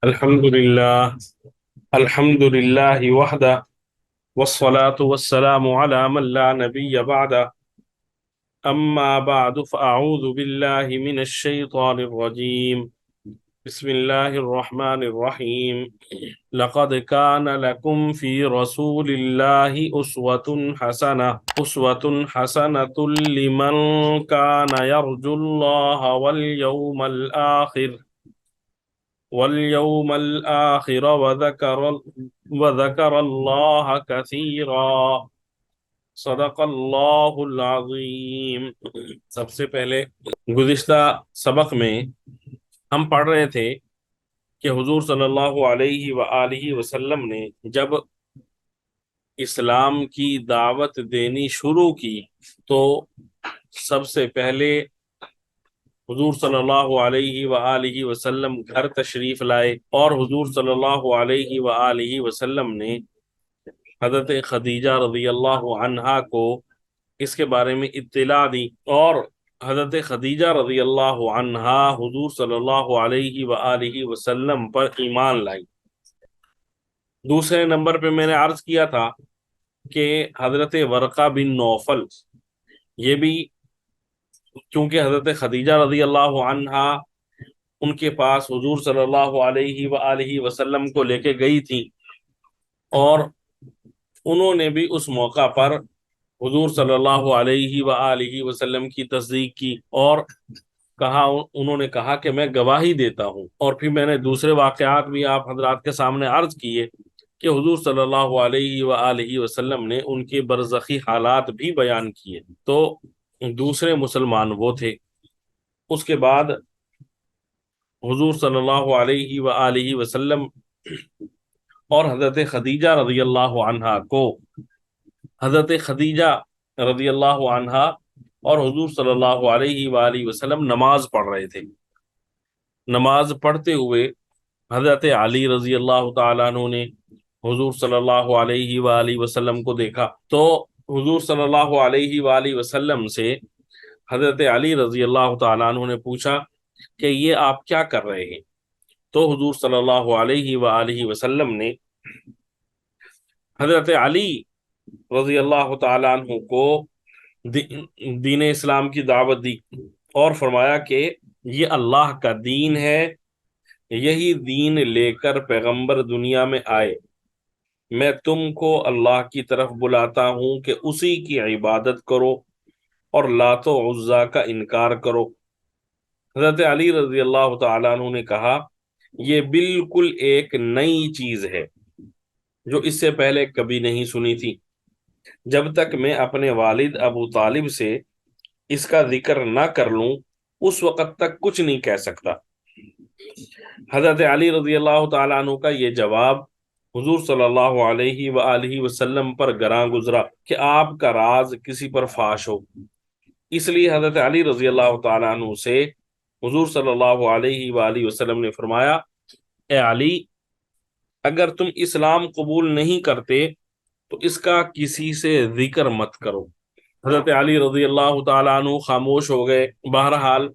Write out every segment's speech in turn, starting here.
الحمد للہ وحدہ والصلاة والسلام على من لا نبی بعدہ اما بعد فاعوذ باللہ من الشیطان الرجیم بسم اللہ الرحمن الرحیم لقد كان لكم في رسول الله أسوة حسنة لمن كان يرجو الله واليوم الآخر وذكر الله كثيرا صدق اللہ العظیم۔ سب سے پہلے گزشتہ سبق میں ہم پڑھ رہے تھے کہ حضور صلی اللہ علیہ وآلہ وسلم نے جب اسلام کی دعوت دینی شروع کی تو سب سے پہلے حضور صلی اللہ علیہ وآلہ وسلم گھر تشریف لائے اور حضور صلی اللہ علیہ وآلہ وسلم نے حضرت خدیجہ رضی اللہ عنہا کو اس کے بارے میں اطلاع دی، اور حضرت خدیجہ رضی اللہ عنہا حضور صلی اللہ علیہ وآلہ وسلم پر ایمان لائی۔ دوسرے نمبر پہ میں نے عرض کیا تھا کہ حضرت ورقہ بن نوفل یہ بھی، چونکہ حضرت خدیجہ رضی اللہ عنہا ان کے پاس حضور صلی اللہ علیہ وآلہ وسلم کو لے کے گئی تھی، اور انہوں نے بھی اس موقع پر حضور صلی اللہ علیہ وآلہ وسلم کی تصدیق کی اور انہوں نے کہا کہ میں گواہی دیتا ہوں۔ اور پھر میں نے دوسرے واقعات بھی آپ حضرات کے سامنے عرض کیے کہ حضور صلی اللہ علیہ وآلہ وسلم نے ان کے برزخی حالات بھی بیان کیے، تو دوسرے مسلمان وہ تھے۔ اس کے بعد حضور صلی اللہ علیہ وآلہ وسلم اور حضرت خدیجہ رضی اللہ عنہا کو، حضرت خدیجہ رضی اللہ عنہا اور حضور صلی اللہ علیہ وآلہ وسلم نماز پڑھ رہے تھے۔ نماز پڑھتے ہوئے حضرت علی رضی اللہ تعالیٰ عنہ نے حضور صلی اللہ علیہ وآلہ وسلم کو دیکھا، تو حضور صلی اللہ علیہ وآلہ وسلم سے حضرت علی رضی اللہ تعالیٰ عنہ نے پوچھا کہ یہ آپ کیا کر رہے ہیں؟ تو حضور صلی اللہ علیہ وآلہ وسلم نے حضرت علی رضی اللہ تعالیٰ عنہ کو دین اسلام کی دعوت دی اور فرمایا کہ یہ اللہ کا دین ہے، یہی دین لے کر پیغمبر دنیا میں آئے، میں تم کو اللہ کی طرف بلاتا ہوں کہ اسی کی عبادت کرو اور لات و عزا کا انکار کرو۔ حضرت علی رضی اللہ تعالیٰ عنہ نے کہا یہ بالکل ایک نئی چیز ہے جو اس سے پہلے کبھی نہیں سنی تھی، جب تک میں اپنے والد ابو طالب سے اس کا ذکر نہ کر لوں اس وقت تک کچھ نہیں کہہ سکتا۔ حضرت علی رضی اللہ تعالیٰ عنہ کا یہ جواب حضور صلی اللہ علیہ وآلہ وسلم پر گراں گزرا کہ آپ کا راز کسی پر فاش ہو، اس لیے حضرت علی رضی اللہ تعالیٰ عنہ سے حضور صلی اللہ علیہ وآلہ وسلم نے فرمایا، اے علی، اگر تم اسلام قبول نہیں کرتے تو اس کا کسی سے ذکر مت کرو۔ حضرت علی رضی اللہ تعالیٰ عنہ خاموش ہو گئے۔ بہرحال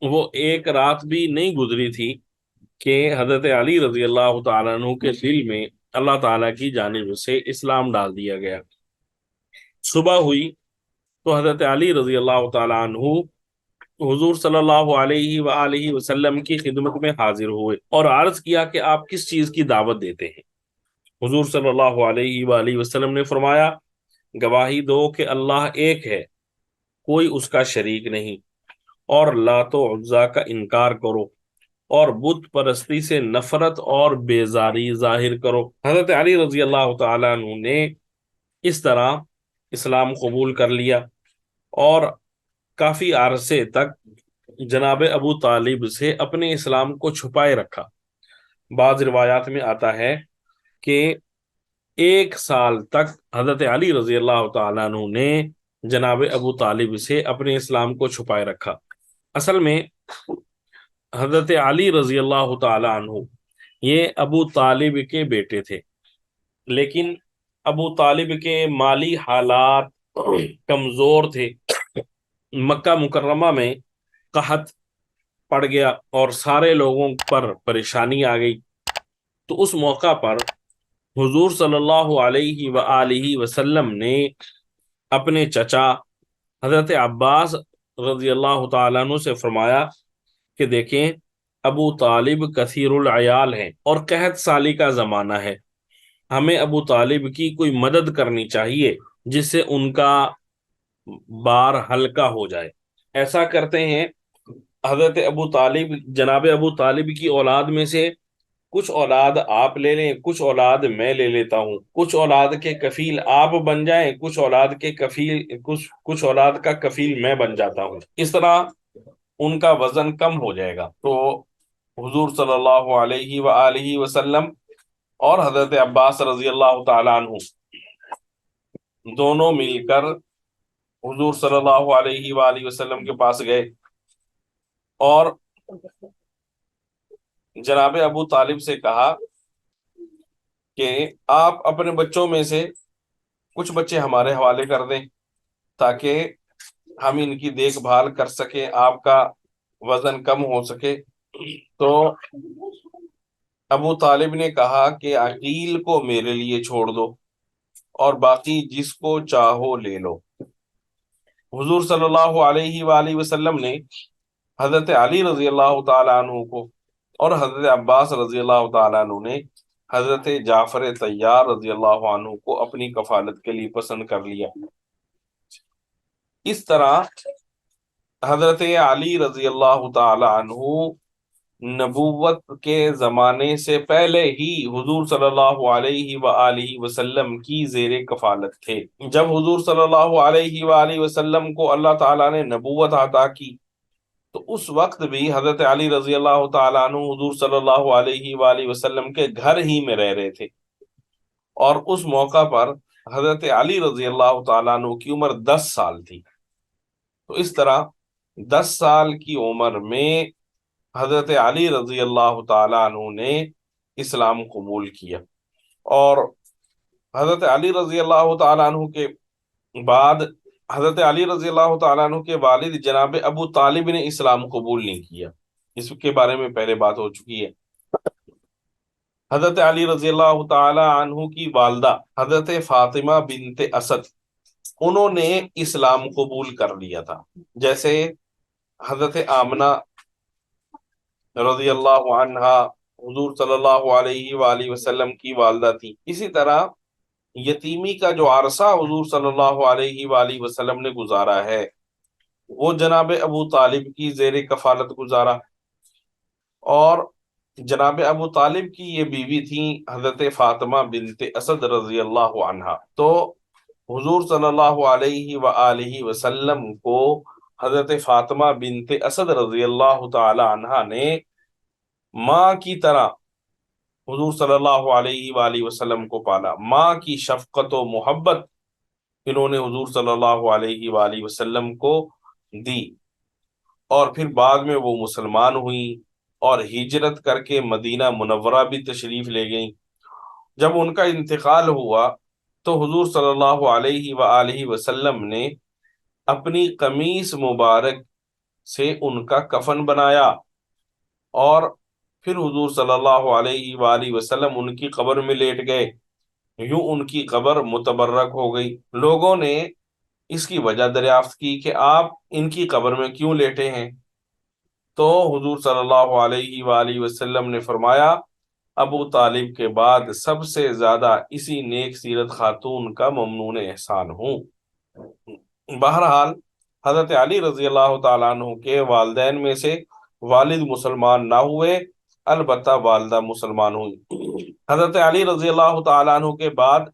وہ ایک رات بھی نہیں گزری تھی کہ حضرت علی رضی اللہ تعالیٰ عنہ کے دل میں اللہ تعالیٰ کی جانب سے اسلام ڈال دیا گیا۔ صبح ہوئی تو حضرت علی رضی اللہ تعالیٰ عنہ حضور صلی اللہ علیہ وآلہ وسلم کی خدمت میں حاضر ہوئے اور عرض کیا کہ آپ کس چیز کی دعوت دیتے ہیں؟ حضور صلی اللہ علیہ وآلہ وسلم نے فرمایا، گواہی دو کہ اللہ ایک ہے، کوئی اس کا شریک نہیں، اور لات و عزا کا انکار کرو اور بت پرستی سے نفرت اور بیزاری ظاہر کرو۔ حضرت علی رضی اللہ تعالیٰ عنہ نے اس طرح اسلام قبول کر لیا اور کافی عرصے تک جناب ابو طالب سے اپنے اسلام کو چھپائے رکھا۔ بعض روایات میں آتا ہے کہ 1 سال تک حضرت علی رضی اللہ تعالیٰ عنہ نے جناب ابو طالب سے اپنے اسلام کو چھپائے رکھا۔ اصل میں حضرت علی رضی اللہ تعالیٰ عنہ یہ ابو طالب کے بیٹے تھے، لیکن ابو طالب کے مالی حالات کمزور تھے۔ مکہ مکرمہ میں قحط پڑ گیا اور سارے لوگوں پر پریشانی آ گئی، تو اس موقع پر حضور صلی اللہ علیہ وآلہ وسلم نے اپنے چچا حضرت عباس رضی اللہ تعالیٰ عنہ سے فرمایا کہ دیکھیں، ابو طالب کثیر العیال ہیں اور قحط سالی کا زمانہ ہے، ہمیں ابو طالب کی کوئی مدد کرنی چاہیے جس سے ان کا بار ہلکا ہو جائے۔ ایسا کرتے ہیں، حضرت ابو طالب، جناب ابو طالب کی اولاد میں سے کچھ اولاد آپ لے لیں، کچھ اولاد میں لے لیتا ہوں، کچھ اولاد کے کفیل آپ بن جائیں، کچھ اولاد کے کفیل کچھ اولاد کا کفیل میں بن جاتا ہوں، اس طرح ان کا وزن کم ہو جائے گا۔ تو حضور صلی اللہ علیہ وآلہ وسلم اور حضرت عباس رضی اللہ تعالیٰ عنہ دونوں مل کر حضور صلی اللہ علیہ وآلہ وسلم کے پاس گئے اور جناب ابو طالب سے کہا کہ آپ اپنے بچوں میں سے کچھ بچے ہمارے حوالے کر دیں تاکہ ہم ان کی دیکھ بھال کر سکیں، آپ کا وزن کم ہو سکے۔ تو ابو طالب نے کہا کہ عقیل کو میرے لیے چھوڑ دو اور باقی جس کو چاہو لے لو۔ حضور صلی اللہ علیہ وآلہ وسلم نے حضرت علی رضی اللہ تعالیٰ عنہ کو اور حضرت عباس رضی اللہ تعالیٰ عنہ نے حضرت جعفر طیار رضی اللہ عنہ کو اپنی کفالت کے لیے پسند کر لیا۔ اس طرح حضرت علی رضی اللہ تعالی عنہ نبوت کے زمانے سے پہلے ہی حضور صلی اللہ علیہ وآلہ وسلم کی زیر کفالت تھے۔ جب حضور صلی اللہ علیہ وآلہ وسلم کو اللہ تعالیٰ نے نبوت عطا کی تو اس وقت بھی حضرت علی رضی اللہ تعالیٰ عنہ حضور صلی اللہ علیہ وآلہ وسلم کے گھر ہی میں رہ رہے تھے، اور اس موقع پر حضرت علی رضی اللہ تعالیٰ عنہ کی عمر 10 سال تھی۔ تو اس طرح 10 سال کی عمر میں حضرت علی رضی اللہ تعالیٰ عنہ نے اسلام قبول کیا، اور حضرت علی رضی اللہ تعالیٰ عنہ کے بعد حضرت علی رضی اللہ تعالیٰ عنہ کے والد جناب ابو طالب نے اسلام قبول نہیں کیا، اس کے بارے میں پہلے بات ہو چکی ہے۔ حضرت علی رضی اللہ تعالیٰ عنہ کی والدہ حضرت فاطمہ بنت اسد، انہوں نے اسلام قبول کر لیا تھا، جیسے حضرت آمنہ رضی اللہ عنہا حضور صلی اللہ علیہ وآلہ وسلم کی والدہ تھی۔ اسی طرح یتیمی کا جو عرصہ حضور صلی اللہ علیہ وآلہ وسلم نے گزارا ہے وہ جناب ابو طالب کی زیر کفالت گزارا، اور جناب ابو طالب کی یہ بیوی تھیں حضرت فاطمہ بنت اسد رضی اللہ عنہا۔ تو حضور صلی اللہ علیہ وآلہ وسلم کو حضرت فاطمہ بنت اسد رضی اللہ تعالی عنہا نے ماں کی طرح حضور صلی اللہ علیہ وآلہ وسلم کو پالا، ماں کی شفقت و محبت انہوں نے حضور صلی اللہ علیہ وآلہ وسلم کو دی، اور پھر بعد میں وہ مسلمان ہوئیں اور ہجرت کر کے مدینہ منورہ بھی تشریف لے گئیں۔ جب ان کا انتقال ہوا تو حضور صلی اللہ علیہ وآلہ وسلم نے اپنی قمیص مبارک سے ان کا کفن بنایا، اور پھر حضور صلی اللہ علیہ وآلہ وسلم ان کی قبر میں لیٹ گئے، یوں ان کی قبر متبرک ہو گئی۔ لوگوں نے اس کی وجہ دریافت کی کہ آپ ان کی قبر میں کیوں لیٹے ہیں؟ تو حضور صلی اللہ علیہ وآلہ وسلم نے فرمایا، ابو طالب کے بعد سب سے زیادہ اسی نیک سیرت خاتون کا ممنون احسان ہوں۔ بہرحال حضرت علی رضی اللہ تعالیٰ عنہ کے والدین میں سے والد مسلمان نہ ہوئے، البتہ والدہ مسلمان ہوئی۔ حضرت علی رضی اللہ تعالیٰ عنہ کے بعد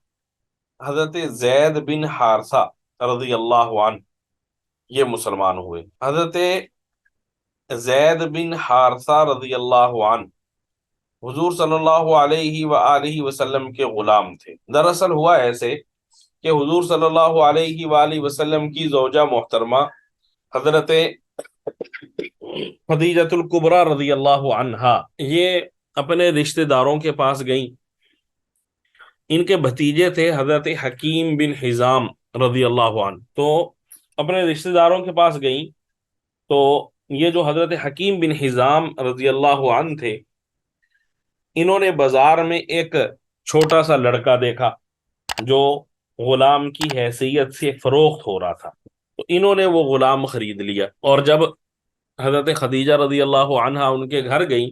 حضرت زید بن حارثہ رضی اللہ عنہ یہ مسلمان ہوئے۔ حضرت زید بن حارثہ رضی اللہ عنہ حضور صلی اللہ علیہ وآلہ وسلم کے غلام تھے۔ دراصل ہوا ایسے کہ حضور صلی اللہ علیہ وآلہ وسلم کی زوجہ محترمہ حضرت خدیجۃ الکبریٰ رضی اللہ عنہا یہ اپنے رشتہ داروں کے پاس گئیں۔ ان کے بھتیجے تھے حضرت حکیم بن حزام رضی اللہ عنہ، تو اپنے رشتہ داروں کے پاس گئیں تو یہ جو حضرت حکیم بن حزام رضی اللہ عنہ تھے، انہوں نے بازار میں ایک چھوٹا سا لڑکا دیکھا جو غلام کی حیثیت سے فروخت ہو رہا تھا، تو انہوں نے وہ غلام خرید لیا، اور جب حضرت خدیجہ رضی اللہ عنہا ان کے گھر گئیں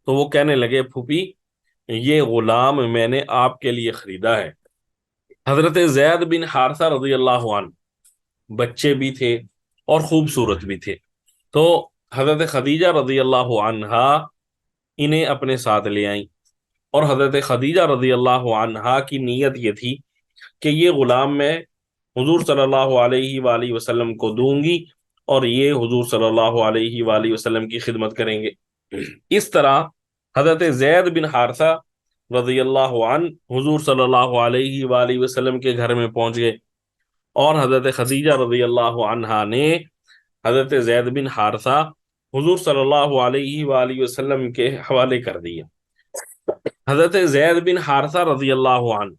تو وہ کہنے لگے، پھوپھی یہ غلام میں نے آپ کے لیے خریدا ہے۔ حضرت زید بن حارثہ رضی اللہ عنہ بچے بھی تھے اور خوبصورت بھی تھے، تو حضرت خدیجہ رضی اللہ عنہا انہیں اپنے ساتھ لے آئیں، اور حضرت خدیجہ رضی اللہ عنہا کی نیت یہ تھی کہ یہ غلام میں حضور صلی اللہ علیہ وآلہ وسلم کو دوں گی اور یہ حضور صلی اللہ علیہ وآلہ وسلم کی خدمت کریں گے۔ اس طرح حضرت زید بن حارثہ رضی اللہ عنہ حضور صلی اللہ علیہ وآلہ وسلم کے گھر میں پہنچ گئے، اور حضرت خدیجہ رضی اللہ عنہا نے حضرت زید بن حارثہ حضور صلی اللہ علیہ وآلہ وسلم کے حوالے کر دیا۔ حضرت زید بن حارثہ رضی اللہ عنہ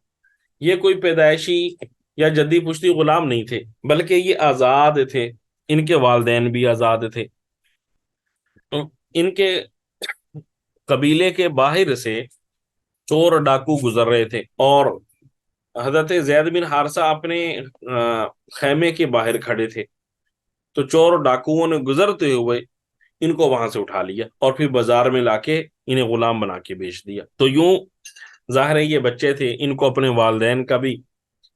یہ کوئی پیدائشی یا جدی پشتی غلام نہیں تھے، بلکہ یہ آزاد تھے، ان کے والدین بھی آزاد تھے۔ ان کے قبیلے کے باہر سے چور ڈاکو گزر رہے تھے، اور حضرت زید بن حارثہ اپنے خیمے کے باہر کھڑے تھے، تو چور ڈاکوؤں نے گزرتے ہوئے ان کو وہاں سے اٹھا لیا اور پھر بازار میں لا کے انہیں غلام بنا کے بیچ دیا۔ تو یوں ظاہر ہے یہ بچے تھے، ان کو اپنے والدین کا بھی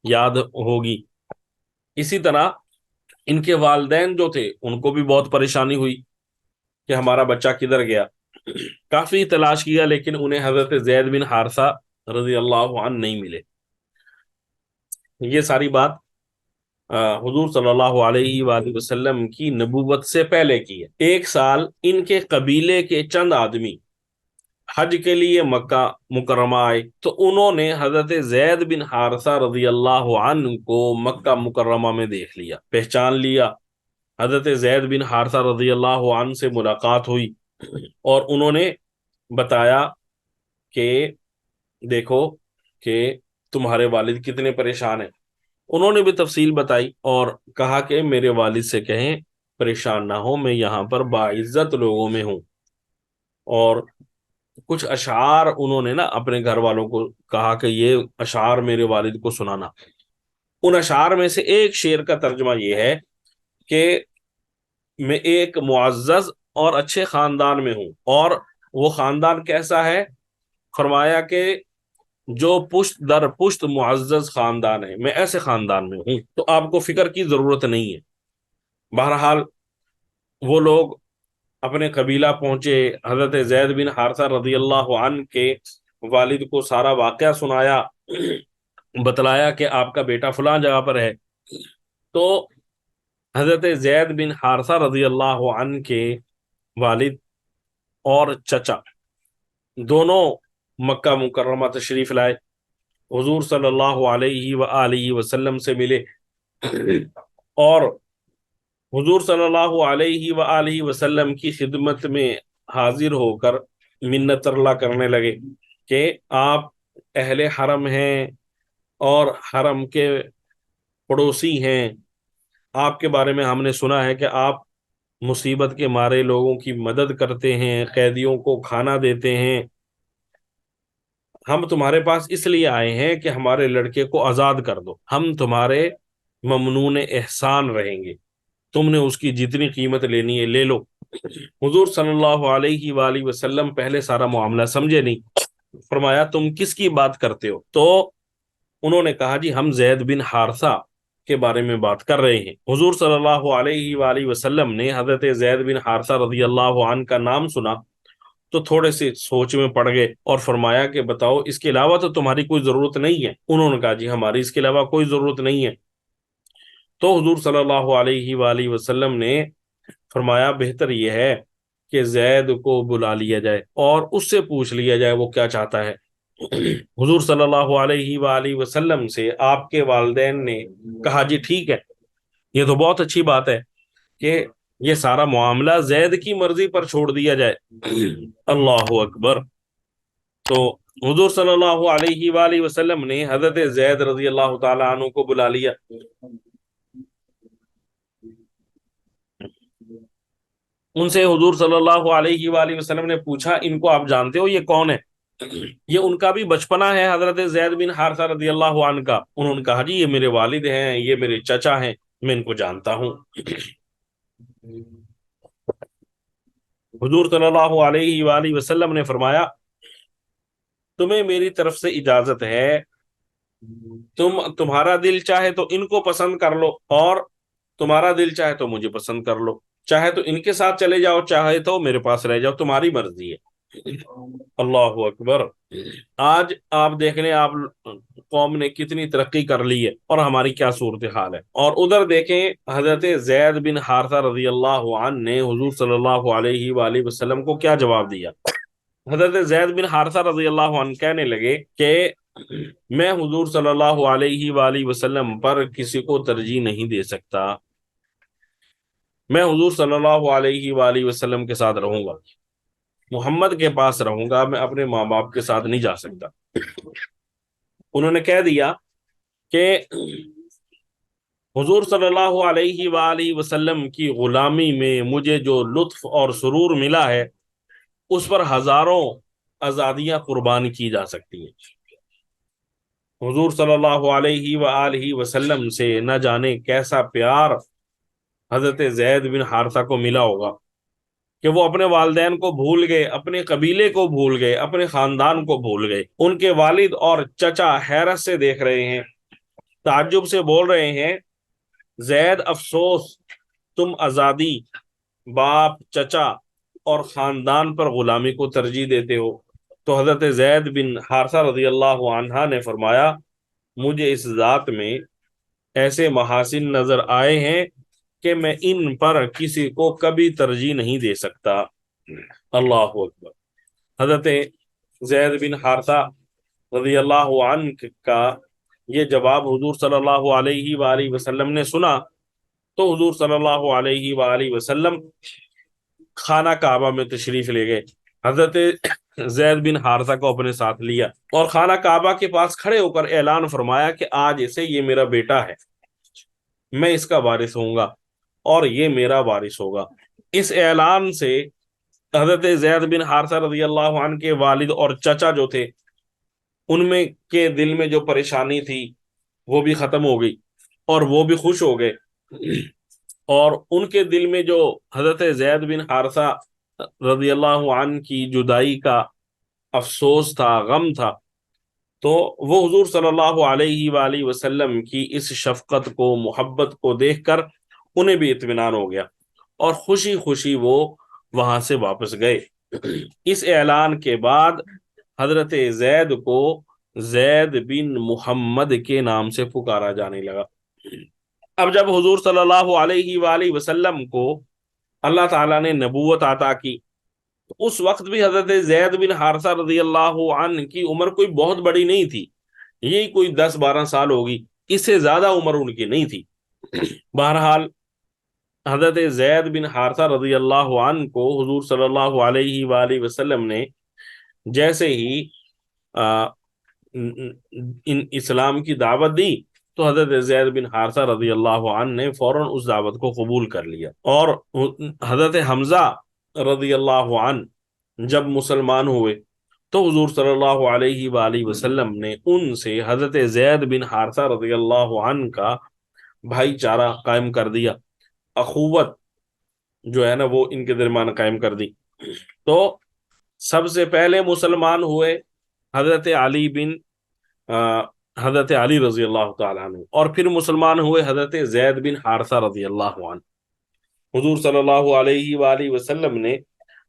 یاد ہوگی۔ اسی طرح ان کے والدین جو تھے ان کو بھی بہت پریشانی ہوئی کہ ہمارا بچہ کدھر گیا، کافی تلاش کیا لیکن انہیں حضرت زید بن حارثہ رضی اللہ عنہ نہیں ملے۔ یہ ساری بات حضور صلی اللہ علیہ وآلہ وسلم کی نبوت سے پہلے کی ہے۔ ایک سال ان کے قبیلے کے چند آدمی حج کے لیے مکہ مکرمہ آئے، تو انہوں نے حضرت زید بن حارثہ رضی اللہ عنہ کو مکہ مکرمہ میں دیکھ لیا، پہچان لیا۔ حضرت زید بن حارثہ رضی اللہ عنہ سے ملاقات ہوئی اور انہوں نے بتایا کہ دیکھو کہ تمہارے والد کتنے پریشان ہیں۔ انہوں نے بھی تفصیل بتائی اور کہا کہ میرے والد سے کہیں پریشان نہ ہو، میں یہاں پر باعزت لوگوں میں ہوں۔ اور کچھ اشعار انہوں نے نا اپنے گھر والوں کو کہا کہ یہ اشعار میرے والد کو سنانا۔ ان اشعار میں سے ایک شعر کا ترجمہ یہ ہے کہ میں ایک معزز اور اچھے خاندان میں ہوں، اور وہ خاندان کیسا ہے؟ فرمایا کہ جو پشت در پشت معزز خاندان ہے، میں ایسے خاندان میں ہوں، تو آپ کو فکر کی ضرورت نہیں ہے۔ بہرحال وہ لوگ اپنے قبیلہ پہنچے، حضرت زید بن حارثہ رضی اللہ عنہ کے والد کو سارا واقعہ سنایا، بتلایا کہ آپ کا بیٹا فلاں جگہ پر ہے۔ تو حضرت زید بن حارثہ رضی اللہ عنہ کے والد اور چچا دونوں مکہ مکرمہ تشریف لائے، حضور صلی اللہ علیہ وآلہ وسلم سے ملے، اور حضور صلی اللہ علیہ وآلہ وسلم کی خدمت میں حاضر ہو کر منت ترلا کرنے لگے کہ آپ اہل حرم ہیں اور حرم کے پڑوسی ہیں، آپ کے بارے میں ہم نے سنا ہے کہ آپ مصیبت کے مارے لوگوں کی مدد کرتے ہیں، قیدیوں کو کھانا دیتے ہیں، ہم تمہارے پاس اس لیے آئے ہیں کہ ہمارے لڑکے کو آزاد کر دو، ہم تمہارے ممنون احسان رہیں گے، تم نے اس کی جتنی قیمت لینی ہے لے لو۔ حضور صلی اللہ علیہ وآلہ وسلم پہلے سارا معاملہ سمجھے نہیں، فرمایا تم کس کی بات کرتے ہو؟ تو انہوں نے کہا جی ہم زید بن حارثہ کے بارے میں بات کر رہے ہیں۔ حضور صلی اللہ علیہ وآلہ وسلم نے حضرت زید بن حارثہ رضی اللہ عنہ کا نام سنا تو تھوڑے سے سوچ میں پڑ گئے اور فرمایا کہ بتاؤ اس کے علاوہ تو تمہاری کوئی ضرورت نہیں ہے؟ انہوں نے کہا جی ہماری اس کے علاوہ کوئی ضرورت نہیں ہے۔ تو حضور صلی اللہ علیہ وآلہ وسلم نے فرمایا بہتر یہ ہے کہ زید کو بلا لیا جائے اور اس سے پوچھ لیا جائے وہ کیا چاہتا ہے۔ حضور صلی اللہ علیہ وآلہ وسلم سے آپ کے والدین نے کہا جی ٹھیک ہے، یہ تو بہت اچھی بات ہے کہ یہ سارا معاملہ زید کی مرضی پر چھوڑ دیا جائے۔ اللہ اکبر۔ تو حضور صلی اللہ علیہ وآلہ وسلم نے حضرت زید رضی اللہ تعالی عنہ کو بلا لیا۔ ان سے حضور صلی اللہ علیہ وآلہ وسلم نے پوچھا ان کو آپ جانتے ہو یہ کون ہے؟ یہ ان کا بھی بچپنا ہے حضرت زید بن حارثہ رضی اللہ عنہ کا۔ انہوں نے کہا جی یہ میرے والد ہیں، یہ میرے چچا ہیں، میں ان کو جانتا ہوں۔ حضور صلی اللہ علیہ وآلہ وسلم نے فرمایا تمہیں میری طرف سے اجازت ہے، تمہارا دل چاہے تو ان کو پسند کر لو، اور تمہارا دل چاہے تو مجھے پسند کر لو، چاہے تو ان کے ساتھ چلے جاؤ، چاہے تو میرے پاس رہ جاؤ، تمہاری مرضی ہے۔ اللہ اکبر۔ آج آپ دیکھ لیں، آپ قوم نے کتنی ترقی کر لی ہے اور ہماری کیا صورتحال ہے۔ اور ادھر دیکھیں حضرت زید بن حارثہ رضی اللہ عنہ نے حضور صلی اللہ علیہ وآلہ وسلم کو کیا جواب دیا۔ حضرت زید بن حارثہ رضی اللہ عنہ کہنے لگے کہ میں حضور صلی اللہ علیہ وآلہ وسلم پر کسی کو ترجیح نہیں دے سکتا، میں حضور صلی اللہ علیہ وآلہ وسلم کے ساتھ رہوں گا، محمد کے پاس رہوں گا، میں اپنے ماں باپ کے ساتھ نہیں جا سکتا۔ انہوں نے کہہ دیا کہ حضور صلی اللہ علیہ وآلہ وسلم کی غلامی میں مجھے جو لطف اور سرور ملا ہے اس پر ہزاروں آزادیاں قربان کی جا سکتی ہیں۔ حضور صلی اللہ علیہ وآلہ وسلم سے نہ جانے کیسا پیار حضرت زید بن حارثہ کو ملا ہوگا کہ وہ اپنے والدین کو بھول گئے، اپنے قبیلے کو بھول گئے، اپنے خاندان کو بھول گئے۔ ان کے والد اور چچا حیرت سے دیکھ رہے ہیں، تعجب سے بول رہے ہیں زید افسوس، تم آزادی، باپ، چچا اور خاندان پر غلامی کو ترجیح دیتے ہو۔ تو حضرت زید بن حارثہ رضی اللہ عنہ نے فرمایا مجھے اس ذات میں ایسے محاسن نظر آئے ہیں کہ میں ان پر کسی کو کبھی ترجیح نہیں دے سکتا۔ اللہ اکبر۔ حضرت زید بن حارثہ رضی اللہ عنہ کا یہ جواب حضور صلی اللہ علیہ وآلہ وسلم نے سنا تو حضور صلی اللہ علیہ وآلہ وسلم خانہ کعبہ میں تشریف لے گئے، حضرت زید بن حارثہ کو اپنے ساتھ لیا اور خانہ کعبہ کے پاس کھڑے ہو کر اعلان فرمایا کہ آج سے یہ میرا بیٹا ہے، میں اس کا وارث ہوں گا اور یہ میرا وارث ہوگا۔ اس اعلان سے حضرت زید بن حارثہ رضی اللہ عنہ کے والد اور چچا جو تھے ان میں کے دل میں جو پریشانی تھی وہ بھی ختم ہو گئی اور وہ بھی خوش ہو گئے، اور ان کے دل میں جو حضرت زید بن حارثہ رضی اللہ عنہ کی جدائی کا افسوس تھا، غم تھا، تو وہ حضور صلی اللہ علیہ وآلہ وسلم کی اس شفقت کو، محبت کو دیکھ کر انہیں بھی اطمینان ہو گیا اور خوشی خوشی وہ وہاں سے واپس گئے۔ اس اعلان کے بعد حضرت زید کو زید بن محمد کے نام سے پکارا جانے لگا۔ اب جب حضور صلی اللہ علیہ وآلہ وسلم کو اللہ تعالیٰ نے نبوت عطا کی تو اس وقت بھی حضرت زید بن حارثہ رضی اللہ عنہ کی عمر کوئی بہت بڑی نہیں تھی، یہی کوئی 10-12 سال ہوگی، اس سے زیادہ عمر ان کی نہیں تھی۔ بہرحال حضرت زید بن حارثہ رضی اللہ عنہ کو حضور صلی اللہ علیہ وآلہ وسلم نے جیسے ہی ان اسلام کی دعوت دی تو حضرت زید بن حارثہ رضی اللہ عنہ نے فوراً اس دعوت کو قبول کر لیا، اور حضرت حمزہ رضی اللہ عنہ جب مسلمان ہوئے تو حضور صلی اللہ علیہ وآلہ وسلم نے ان سے حضرت زید بن حارثہ رضی اللہ عنہ کا بھائی چارہ قائم کر دیا، اخوت جو ہے نا وہ ان کے درمیان قائم کر دی۔ تو سب سے پہلے مسلمان ہوئے حضرت علی رضی اللہ تعالیٰ عنہ، اور پھر مسلمان ہوئے حضرت زید بن حارثہ رضی اللہ عنہ۔ حضور صلی اللہ علیہ وآلہ وسلم نے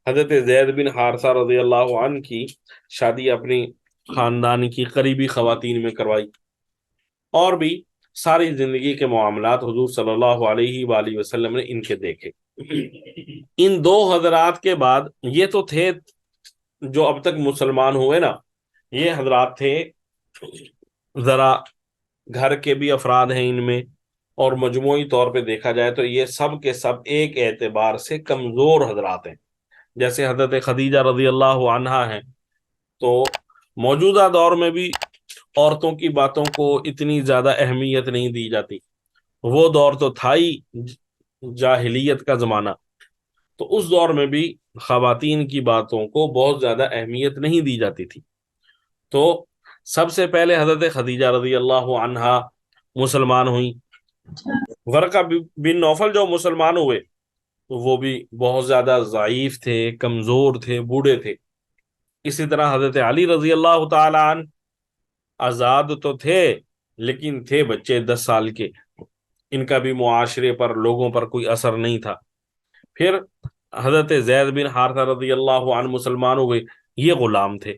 حضرت زید بن حارثہ رضی اللہ عنہ کی شادی اپنی خاندان کی قریبی خواتین میں کروائی، اور بھی ساری زندگی کے معاملات حضور صلی اللہ علیہ وآلہ وسلم نے ان کے دیکھے۔ ان دو حضرات کے بعد یہ تو تھے جو اب تک مسلمان ہوئے نا، یہ حضرات تھے ذرا گھر کے بھی افراد ہیں ان میں، اور مجموعی طور پہ دیکھا جائے تو یہ سب کے سب ایک اعتبار سے کمزور حضرات ہیں۔ جیسے حضرت خدیجہ رضی اللہ عنہا ہیں، تو موجودہ دور میں بھی عورتوں کی باتوں کو اتنی زیادہ اہمیت نہیں دی جاتی، وہ دور تو تھا ہی جاہلیت کا زمانہ، تو اس دور میں بھی خواتین کی باتوں کو بہت زیادہ اہمیت نہیں دی جاتی تھی. تو سب سے پہلے حضرت خدیجہ رضی اللہ عنہا مسلمان ہوئیں. ورقہ بن نوفل جو مسلمان ہوئے تو وہ بھی بہت زیادہ ضعیف تھے، کمزور تھے، بوڑھے تھے. اسی طرح حضرت علی رضی اللہ تعالی عنہ آزاد تو تھے لیکن تھے بچے 10 سال کے، ان کا بھی معاشرے پر، لوگوں پر کوئی اثر نہیں تھا. پھر حضرت زید بن حارثہ رضی اللہ عنہ مسلمان ہوئے، یہ غلام تھے.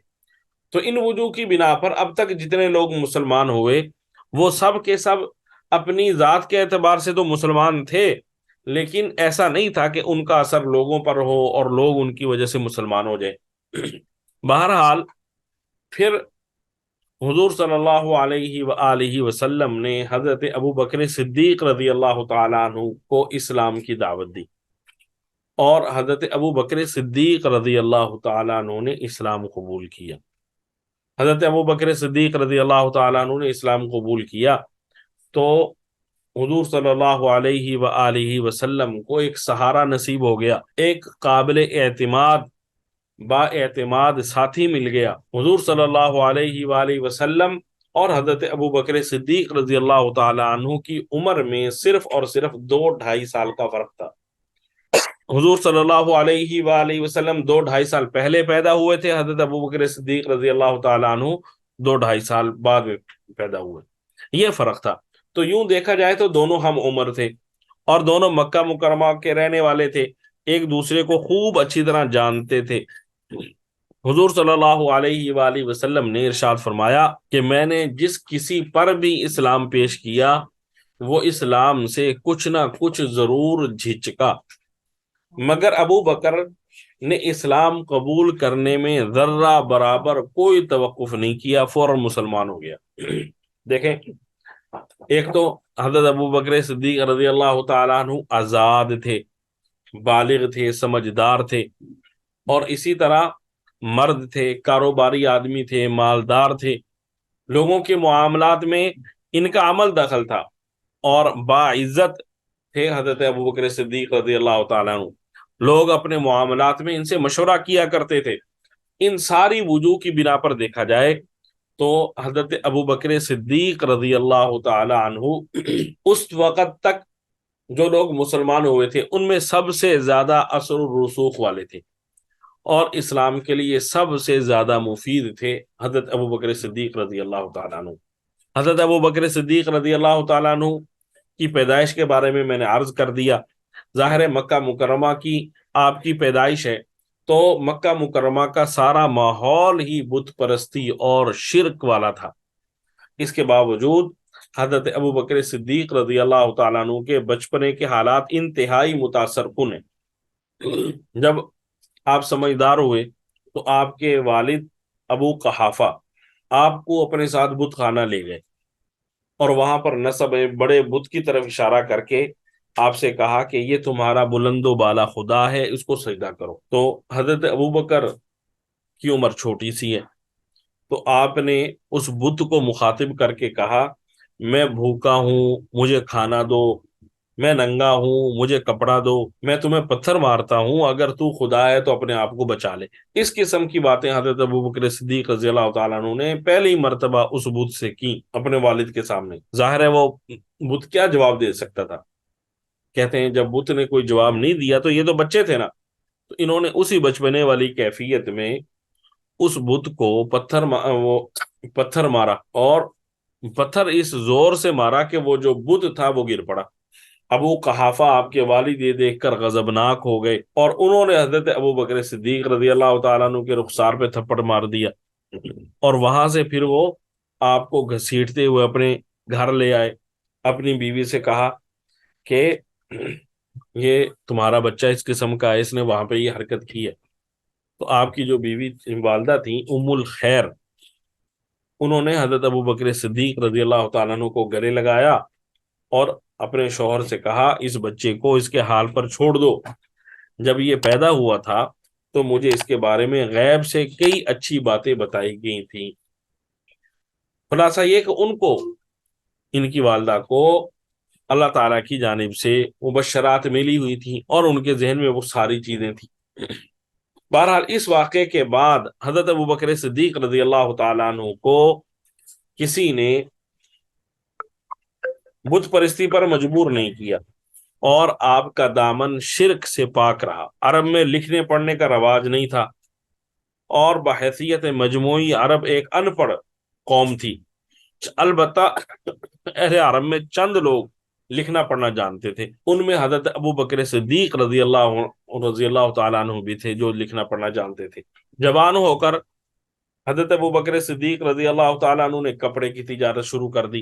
تو ان وجوہ کی بنا پر اب تک جتنے لوگ مسلمان ہوئے وہ سب کے سب اپنی ذات کے اعتبار سے تو مسلمان تھے، لیکن ایسا نہیں تھا کہ ان کا اثر لوگوں پر ہو اور لوگ ان کی وجہ سے مسلمان ہو جائے. بہرحال پھر حضور صلی اللہ علیہ وآلہ وسلم نے حضرت ابو بکر صدیق رضی اللہ تعالیٰ عنہ کو اسلام کی دعوت دی، اور حضرت ابو بکر صدیق رضی اللہ تعالیٰ عنہ نے اسلام قبول کیا. حضرت ابو بکر صدیق رضی اللہ تعالیٰ عنہ نے اسلام قبول کیا تو حضور صلی اللہ علیہ وآلہ وسلم کو ایک سہارا نصیب ہو گیا، ایک قابل اعتماد با اعتماد ساتھی مل گیا. حضور صلی اللہ علیہ وآلہ وسلم اور حضرت ابو بکر صدیق رضی اللہ تعالی عنہ کی عمر میں صرف اور صرف 2-2.5 سال کا فرق تھا. حضور صلی اللہ علیہ وآلہ وسلم 2-2.5 سال پہلے پیدا ہوئے تھے، حضرت ابو بکر صدیق رضی اللہ تعالی عنہ 2-2.5 سال بعد میں پیدا ہوئے. یہ فرق تھا. تو یوں دیکھا جائے تو دونوں ہم عمر تھے اور دونوں مکہ مکرمہ کے رہنے والے تھے، ایک دوسرے کو خوب اچھی طرح جانتے تھے. حضور صلی اللہ علیہ وآلہ وسلم نے ارشاد فرمایا کہ میں نے جس کسی پر بھی اسلام پیش کیا وہ اسلام سے کچھ نہ کچھ ضرور جھجکا، مگر ابو بکر نے اسلام قبول کرنے میں ذرہ برابر کوئی توقف نہیں کیا، فوراً مسلمان ہو گیا. دیکھیں، ایک تو حضرت ابو بکر صدیق رضی اللہ تعالیٰ عنہ آزاد تھے، بالغ تھے، سمجھدار تھے، اور اسی طرح مرد تھے، کاروباری آدمی تھے، مالدار تھے، لوگوں کے معاملات میں ان کا عمل دخل تھا، اور باعزت تھے حضرت ابو بکر صدیق رضی اللہ تعالیٰ عنہ. لوگ اپنے معاملات میں ان سے مشورہ کیا کرتے تھے. ان ساری وجوہ کی بنا پر دیکھا جائے تو حضرت ابو بکر صدیق رضی اللہ تعالی عنہ اس وقت تک جو لوگ مسلمان ہوئے تھے ان میں سب سے زیادہ اثر و رسوخ والے تھے، اور اسلام کے لیے سب سے زیادہ مفید تھے حضرت ابو بکر صدیق رضی اللہ تعالیٰ عنہ. حضرت ابو بکر صدیق رضی اللہ تعالیٰ عنہ کی پیدائش کے بارے میں نے عرض کر دیا. ظاہر مکہ مکرمہ کی آپ کی پیدائش ہے تو مکہ مکرمہ کا سارا ماحول ہی بت پرستی اور شرک والا تھا. اس کے باوجود حضرت ابو بکر صدیق رضی اللہ تعالیٰ عنہ کے بچپنے کے حالات انتہائی متاثر کن ہیں. جب آپ سمجھدار ہوئے تو آپ کے والد ابو قحافہ آپ کو اپنے ساتھ بت خانہ لے گئے اور وہاں پر نصب بڑے بت کی طرف اشارہ کر کے آپ سے کہا کہ یہ تمہارا بلند و بالا خدا ہے، اس کو سجدہ کرو. تو حضرت ابو بکر کی عمر چھوٹی سی ہے تو آپ نے اس بت کو مخاطب کر کے کہا، میں بھوکا ہوں، مجھے کھانا دو، میں ننگا ہوں، مجھے کپڑا دو، میں تمہیں پتھر مارتا ہوں، اگر تو خدا ہے تو اپنے آپ کو بچا لے. اس قسم کی باتیں حضرت ابو بکر صدیق رضی اللہ تعالیٰ عنہ نے پہلی مرتبہ اس بت سے کی اپنے والد کے سامنے. ظاہر ہے وہ بت کیا جواب دے سکتا تھا. کہتے ہیں جب بت نے کوئی جواب نہیں دیا تو یہ تو بچے تھے نا، تو انہوں نے اسی بچپنے والی کیفیت میں اس بت کو پتھر مارا، اور پتھر اس زور سے مارا کہ وہ جو بت تھا وہ گر پڑا. ابو قحافہ آپ کے والد یہ دیکھ کر غضبناک ہو گئے اور انہوں نے حضرت ابو بکر صدیق رضی اللہ تعالیٰ عنہ کے رخسار پہ تھپڑ مار دیا، اور وہاں سے پھر وہ آپ کو گھسیٹتے ہوئے اپنے گھر لے آئے. اپنی بیوی سے کہا کہ یہ تمہارا بچہ اس قسم کا ہے، اس نے وہاں پہ یہ حرکت کی ہے. تو آپ کی جو بیوی والدہ تھیں ام الخیر، انہوں نے حضرت ابو بکر صدیق رضی اللہ تعالیٰ عنہ کو گلے لگایا اور اپنے شوہر سے کہا اس بچے کو اس کے حال پر چھوڑ دو. جب یہ پیدا ہوا تھا تو مجھے اس کے بارے میں غیب سے کئی اچھی باتیں بتائی گئی تھیں. خلاصہ یہ کہ ان کی والدہ کو اللہ تعالیٰ کی جانب سے مبشرات ملی ہوئی تھیں اور ان کے ذہن میں وہ ساری چیزیں تھیں۔ بہرحال اس واقعے کے بعد حضرت ابوبکر صدیق رضی اللہ تعالیٰ عنہ کو کسی نے بت پرستی پر مجبور نہیں کیا، اور آپ کا دامن شرک سے پاک رہا۔ عرب میں لکھنے پڑھنے کا رواج نہیں تھا، اور بحیثیت مجموعی عرب ایک ان پڑھ قوم تھی۔ البتہ اہل عرب میں چند لوگ لکھنا پڑھنا جانتے تھے، ان میں حضرت ابوبکر صدیق رضی اللہ تعالیٰ عنہ بھی تھے جو لکھنا پڑھنا جانتے تھے۔ جوان ہو کر حضرت ابوبکر صدیق رضی اللہ تعالیٰ عنہ نے کپڑے کی تجارت شروع کر دی،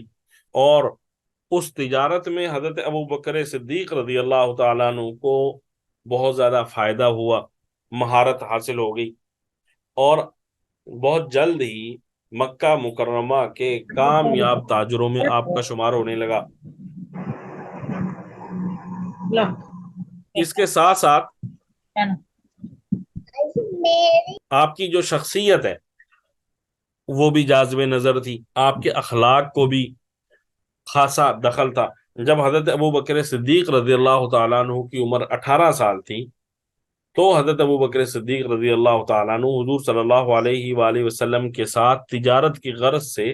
اور اس تجارت میں حضرت ابوبکر صدیق رضی اللہ تعالیٰ عنہ کو بہت زیادہ فائدہ ہوا، مہارت حاصل ہو گئی، اور بہت جلد ہی مکہ مکرمہ کے کامیاب تاجروں میں آپ کا شمار ہونے لگا۔ اس کے ساتھ ساتھ آپ کی جو شخصیت ہے وہ بھی جاذب نظر تھی، آپ کے اخلاق کو بھی خاصا دخل تھا۔ جب حضرت ابوبکر صدیق رضی اللہ تعالیٰ عنہ کی عمر 18 سال تھی تو حضرت ابوبکر صدیق رضی اللہ تعالیٰ عنہ حضور صلی اللہ علیہ وآلہ وسلم کے ساتھ تجارت کی غرض سے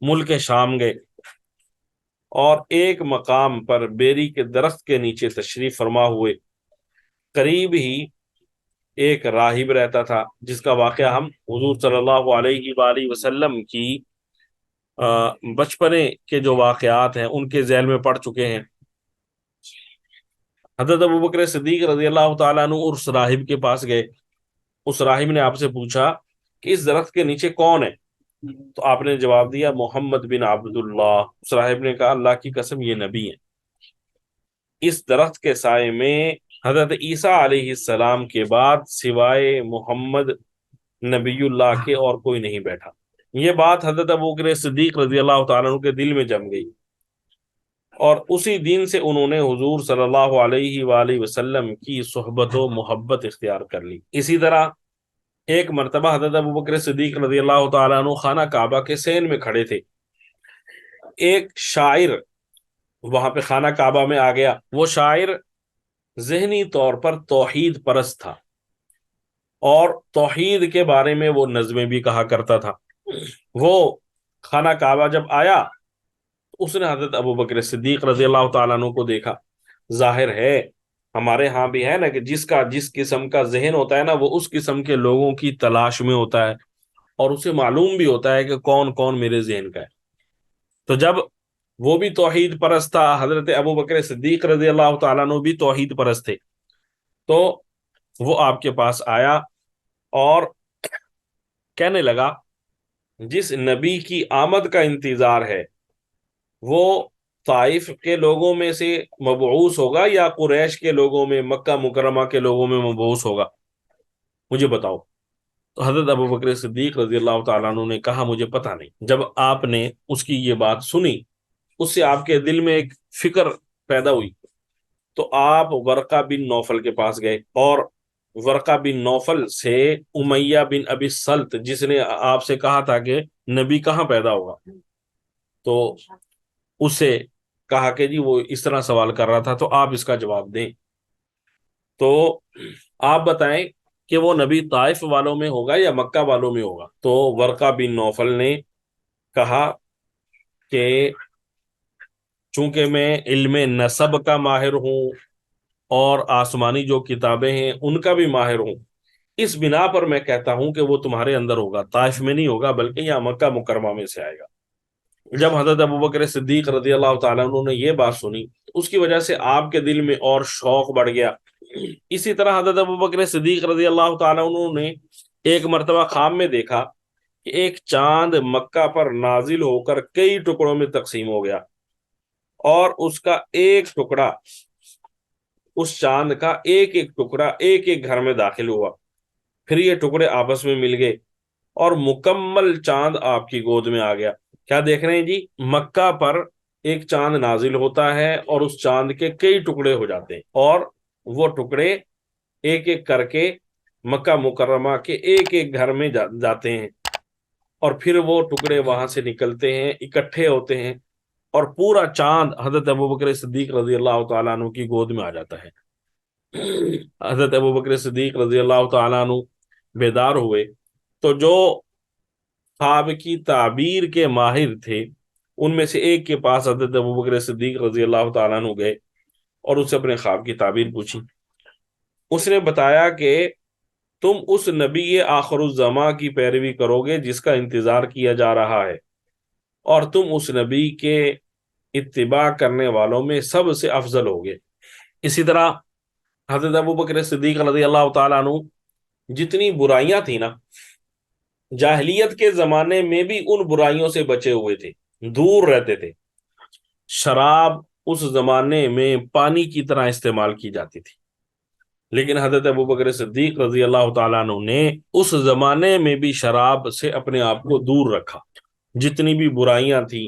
ملک شام گئے، اور ایک مقام پر بیری کے درخت کے نیچے تشریف فرما ہوئے۔ قریب ہی ایک راہب رہتا تھا جس کا واقعہ ہم حضور صلی اللہ علیہ وآلہ وسلم کی بچپنے کے جو واقعات ہیں ان کے ذیل میں پڑھ چکے ہیں۔ حضرت ابوبکر صدیق رضی اللہ تعالیٰ عنہ اس راہب کے پاس گئے۔ اس راہب نے آپ سے پوچھا کہ اس درخت کے نیچے کون ہے؟ تو آپ نے جواب دیا محمد بن عبداللہ۔ اس راہب نے کہا اللہ کی قسم یہ نبی ہیں۔ اس درخت کے سائے میں حضرت عیسیٰ علیہ السلام کے بعد سوائے محمد نبی اللہ کے اور کوئی نہیں بیٹھا۔ یہ بات حضرت ابوبکر صدیق رضی اللہ تعالیٰ عنہ کے دل میں جم گئی، اور اسی دن سے انہوں نے حضور صلی اللہ علیہ وآلہ وسلم کی صحبت و محبت اختیار کر لی۔ اسی طرح ایک مرتبہ حضرت ابوبکر صدیق رضی اللہ تعالیٰ عنہ خانہ کعبہ کے سین میں کھڑے تھے، ایک شاعر وہاں پہ خانہ کعبہ میں آ گیا۔ وہ شاعر ذہنی طور پر توحید پرست تھا، اور توحید کے بارے میں وہ نظمیں بھی کہا کرتا تھا۔ وہ خانہ کعبہ جب آیا اس نے حضرت ابوبکر صدیق رضی اللہ تعالیٰ عنہ کو دیکھا۔ ظاہر ہے ہمارے ہاں بھی ہے نا کہ جس قسم کا ذہن ہوتا ہے نا وہ اس قسم کے لوگوں کی تلاش میں ہوتا ہے، اور اسے معلوم بھی ہوتا ہے کہ کون کون میرے ذہن کا ہے۔ تو جب وہ بھی توحید پرست تھا، حضرت ابوبکر صدیق رضی اللہ تعالیٰ عنہ بھی توحید پرست تھے، تو وہ آپ کے پاس آیا اور کہنے لگا جس نبی کی آمد کا انتظار ہے وہ طائف کے لوگوں میں سے مبعوث ہوگا یا قریش کے لوگوں میں، مکہ مکرمہ کے لوگوں میں مبعوث ہوگا، مجھے بتاؤ۔ تو حضرت ابوبکر صدیق رضی اللہ تعالیٰ عنہ نے کہا مجھے پتہ نہیں۔ جب آپ نے اس کی یہ بات سنی اس سے آپ کے دل میں ایک فکر پیدا ہوئی، تو آپ ورقہ بن نوفل کے پاس گئے، اور ورقہ بن نوفل سے امیہ بن ابی سلط جس نے آپ سے کہا تھا کہ نبی کہاں پیدا ہوگا، تو اس سے کہا کہ جی وہ اس طرح سوال کر رہا تھا تو آپ اس کا جواب دیں، تو آپ بتائیں کہ وہ نبی طائف والوں میں ہوگا یا مکہ والوں میں ہوگا۔ تو ورقہ بن نوفل نے کہا کہ چونکہ میں علم نسب کا ماہر ہوں اور آسمانی جو کتابیں ہیں ان کا بھی ماہر ہوں، اس بنا پر میں کہتا ہوں کہ وہ تمہارے اندر ہوگا، طائف میں نہیں ہوگا بلکہ یہاں مکہ مکرمہ میں سے آئے گا۔ جب حضرت ابوبکر صدیق رضی اللہ تعالیٰ عنہ نے یہ بات سنی اس کی وجہ سے آپ کے دل میں اور شوق بڑھ گیا۔ اسی طرح حضرت ابوبکر صدیق رضی اللہ تعالیٰ عنہ نے ایک مرتبہ خواب میں دیکھا کہ ایک چاند مکہ پر نازل ہو کر کئی ٹکڑوں میں تقسیم ہو گیا، اور اس کا ایک ٹکڑا، اس چاند کا ایک ایک ٹکڑا ایک ایک گھر میں داخل ہوا، پھر یہ ٹکڑے آپس میں مل گئے اور مکمل چاند آپ کی گود میں آ گیا۔ کیا دیکھ رہے ہیں جی؟ مکہ پر ایک چاند نازل ہوتا ہے اور اس چاند کے کئی ٹکڑے ہو جاتے ہیں، اور وہ ٹکڑے ایک ایک کر کے مکہ مکرمہ کے ایک ایک گھر میں جاتے ہیں، اور پھر وہ ٹکڑے وہاں سے نکلتے ہیں، اکٹھے ہوتے ہیں، اور پورا چاند حضرت ابوبکر صدیق رضی اللہ تعالیٰ عنہ کی گود میں آ جاتا ہے۔ حضرت ابوبکر صدیق رضی اللہ تعالیٰ عنہ بیدار ہوئے تو جو خواب کی تعبیر کے ماہر تھے ان میں سے ایک کے پاس حضرت ابوبکر صدیق رضی اللہ تعالیٰ عنہ گئے اور اس سے اپنے خواب کی تعبیر پوچھی۔ اس نے بتایا کہ تم اس نبی آخر الزماں کی پیروی کرو گے جس کا انتظار کیا جا رہا ہے، اور تم اس نبی کے اتباع کرنے والوں میں سب سے افضل ہوگے۔ اسی طرح حضرت ابوبکر صدیق رضی اللہ تعالیٰ عنہ جتنی برائیاں تھیں نا، جاہلیت کے زمانے میں بھی ان برائیوں سے بچے ہوئے تھے، دور رہتے تھے۔ شراب اس زمانے میں پانی کی طرح استعمال کی جاتی تھی، لیکن حضرت ابوبکر صدیق رضی اللہ تعالیٰ عنہ نے اس زمانے میں بھی شراب سے اپنے آپ کو دور رکھا، جتنی بھی برائیاں تھیں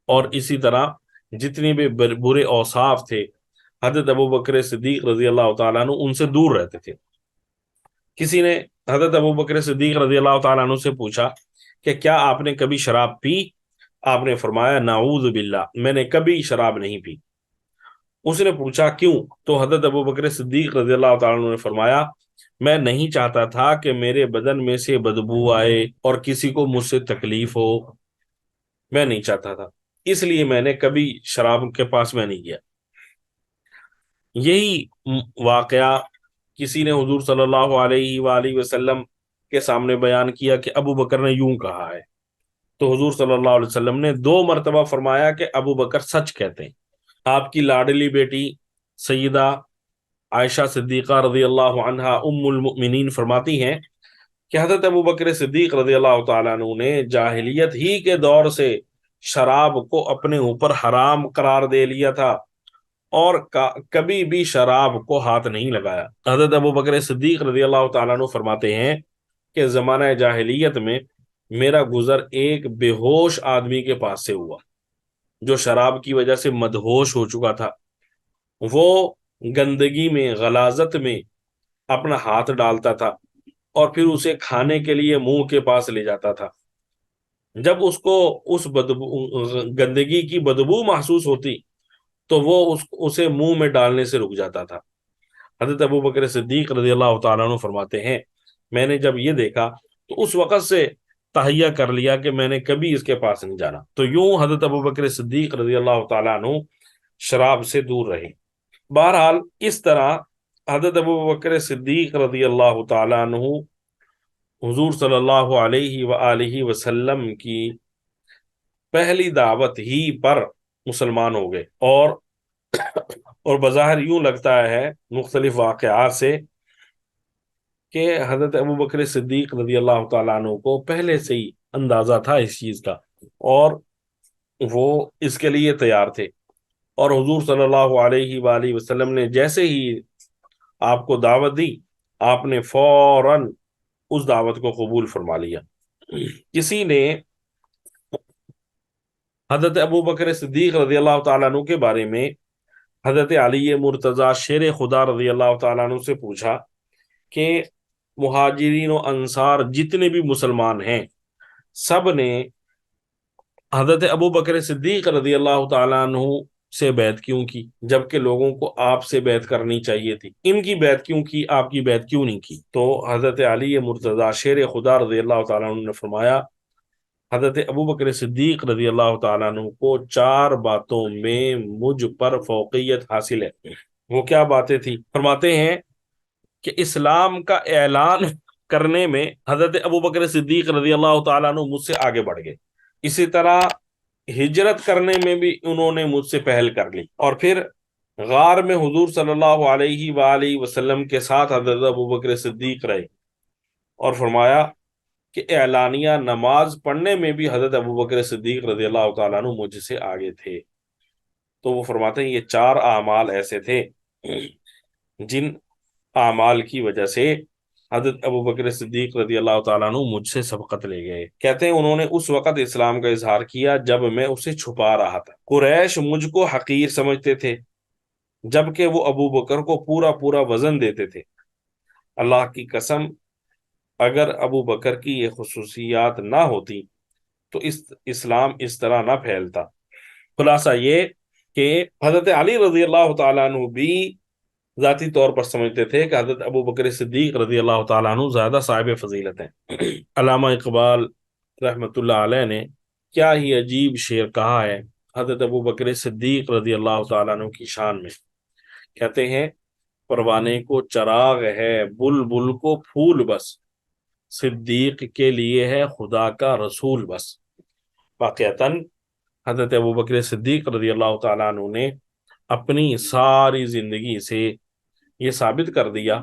اور اسی طرح جتنی بھی برے اوصاف تھے، حضرت ابوبکر صدیق رضی اللہ تعالیٰ عنہ ان سے دور رہتے تھے۔ کسی نے حضرت ابوبکر صدیق رضی اللہ تعالیٰ عنہ سے پوچھا کہ کیا آپ نے کبھی شراب پی؟ آپ نے فرمایا نعوذ باللہ، میں نے کبھی شراب نہیں پی۔ اس نے پوچھا کیوں؟ تو حضرت ابوبکر صدیق رضی اللہ تعالیٰ عنہ نے فرمایا میں نہیں چاہتا تھا کہ میرے بدن میں سے بدبو آئے اور کسی کو مجھ سے تکلیف ہو، میں نہیں چاہتا تھا، اس لیے میں نے کبھی شراب کے پاس میں نہیں گیا۔ یہی واقعہ کسی نے حضور صلی اللہ علیہ وآلہ وسلم کے سامنے بیان کیا کہ ابو بکر نے یوں کہا ہے، تو حضور صلی اللہ علیہ وسلم نے 2 مرتبہ فرمایا کہ ابو بکر سچ کہتے ہیں۔ آپ کی لاڈلی بیٹی سیدہ عائشہ صدیقہ رضی اللہ عنہا ام المؤمنین فرماتی ہیں کہ حضرت ابوبکر صدیق رضی اللہ تعالیٰ عنہ نے جاہلیت ہی کے دور سے شراب کو اپنے اوپر حرام قرار دے لیا تھا اور کبھی بھی شراب کو ہاتھ نہیں لگایا۔ حضرت ابوبکر صدیق رضی اللہ تعالیٰ عنہ فرماتے ہیں کہ زمانہ جاہلیت میں میرا گزر ایک بے ہوش آدمی کے پاس سے ہوا جو شراب کی وجہ سے مدہوش ہو چکا تھا۔ وہ گندگی میں، غلاظت میں اپنا ہاتھ ڈالتا تھا اور پھر اسے کھانے کے لیے منہ کے پاس لے جاتا تھا۔ جب اس کو اس گندگی کی بدبو محسوس ہوتی تو وہ اسے منہ میں ڈالنے سے رک جاتا تھا۔ حضرت ابوبکر صدیق رضی اللہ تعالیٰ عنہ فرماتے ہیں میں نے جب یہ دیکھا تو اس وقت سے تہیہ کر لیا کہ میں نے کبھی اس کے پاس نہیں جانا۔ تو یوں حضرت ابوبکر صدیق رضی اللہ تعالیٰ عنہ شراب سے دور رہے۔ بہرحال اس طرح حضرت ابوبکر صدیق رضی اللہ تعالیٰ عنہ حضور صلی اللہ علیہ وآلہ وسلم کی پہلی دعوت ہی پر مسلمان ہو گئے، اور بظاہر یوں لگتا ہے مختلف واقعات سے کہ حضرت ابوبکر صدیق رضی اللہ تعالیٰ عنہ کو پہلے سے ہی اندازہ تھا اس چیز کا اور وہ اس کے لیے تیار تھے، اور حضور صلی اللہ علیہ وآلہ وسلم نے جیسے ہی آپ کو دعوت دی آپ نے فوراً اس دعوت کو قبول فرما لیا۔ کسی نے حضرت ابوبکر صدیق رضی اللہ تعالیٰ عنہ کے بارے میں حضرت علی مرتضیٰ شیر خدا رضی اللہ تعالیٰ عنہ سے پوچھا کہ مہاجرین و انصار جتنے بھی مسلمان ہیں سب نے حضرت ابوبکر صدیق رضی اللہ تعالیٰ عنہ سے بیعت کیوں کی جبکہ لوگوں کو آپ سے بیعت کرنی چاہیے تھی؟ ان کی بیعت کیوں کی، آپ کی بیعت کیوں نہیں کی؟ تو حضرت علی مرتضیٰ شیر خدا رضی اللہ تعالیٰ عنہ نے فرمایا حضرت ابوبکر صدیق رضی اللہ تعالیٰ عنہ کو 4 باتوں میں مجھ پر فوقیت حاصل ہے۔ وہ کیا باتیں تھی؟ فرماتے ہیں کہ اسلام کا اعلان کرنے میں حضرت ابوبکر صدیق رضی اللہ تعالیٰ عنہ مجھ سے آگے بڑھ گئے، اسی طرح ہجرت کرنے میں بھی انہوں نے مجھ سے پہل کر لی، اور پھر غار میں حضور صلی اللہ علیہ وآلہ وسلم کے ساتھ حضرت ابوبکر صدیق رہے، اور فرمایا کہ اعلانیہ نماز پڑھنے میں بھی حضرت ابوبکر صدیق رضی اللہ تعالیٰ عنہ مجھ سے آگے تھے۔ تو وہ فرماتے ہیں یہ 4 اعمال ایسے تھے جن اعمال کی وجہ سے حضرت ابوبکر صدیق رضی اللہ تعالیٰ عنہ مجھ سے سبقت لے گئے۔ کہتے ہیں انہوں نے اس وقت اسلام کا اظہار کیا جب میں اسے چھپا رہا تھا۔ قریش مجھ کو حقیر سمجھتے تھے جبکہ وہ ابوبکر کو پورا پورا وزن دیتے تھے۔ اللہ کی قسم اگر ابوبکر کی یہ خصوصیات نہ ہوتی تو اسلام اس طرح نہ پھیلتا۔ خلاصہ یہ کہ حضرت علی رضی اللہ تعالیٰ عنہ بھی ذاتی طور پر سمجھتے تھے کہ حضرت ابو بکر صدیق رضی اللہ تعالیٰ عنہ زیادہ صاحب فضیلت ہیں۔ علامہ اقبال رحمۃ اللہ علیہ نے کیا ہی عجیب شعر کہا ہے حضرت ابو بکر صدیق رضی اللہ تعالیٰ عنہ کی شان میں۔ کہتے ہیں پروانے کو چراغ ہے بلبل کو پھول بس، صدیق کے لیے ہے خدا کا رسول بس۔ واقعتاً حضرت ابو بکر صدیق رضی اللہ تعالیٰ عنہ نے اپنی ساری زندگی سے یہ ثابت کر دیا